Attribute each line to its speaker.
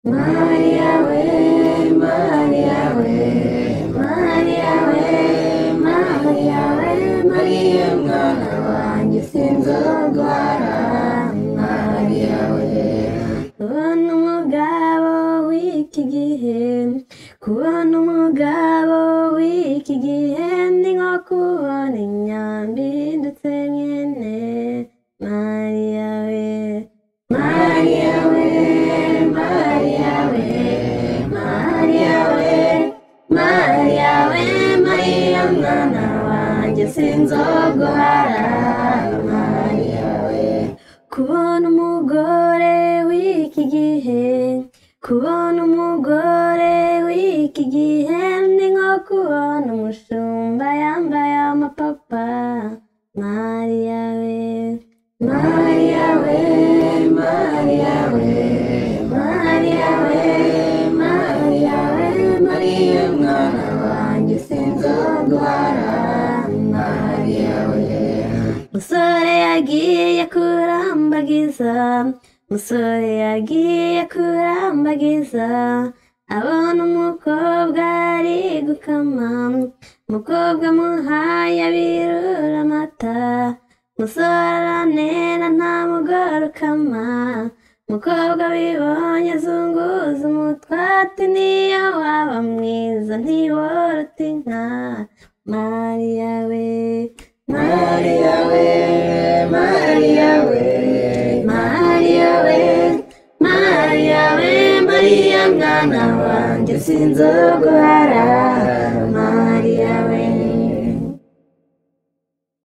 Speaker 1: Maria we, Maria we, Maria we, Maria we, Maria mwana wanjye sinzogwara. Maria we, kubona umugabo w'iki gihe, kubona umugabo w'iki gihe ni nko kubona inyambi ndetse nyene. Maria we, Maria we, Maria we, Maria we, Maria we, Maria mwana wanjye sinzogwara. Maria we, kubona umugore w'iki gihe, kubona umugore w'iki gihe ni nko kubona umushumba yambaye amapapa. Maria we, Maria we, Maria we, Maria we, Maria we, Maria mwana wanjye sinzogwara. Maria we, musore yagiye kurambagiza, musore yagiye kurambagiza, abona umukobwa ari gukama, umukobwa muhaye abirura amata. Musore aranena nta mugore ukama, umukobwa wibonye azunguza umutwe ati niyo waba mwiza ntiworota inka. Maria we, Maria we, Maria we, Maria we, Maria we, Maria mwana wanjye sinzogwara.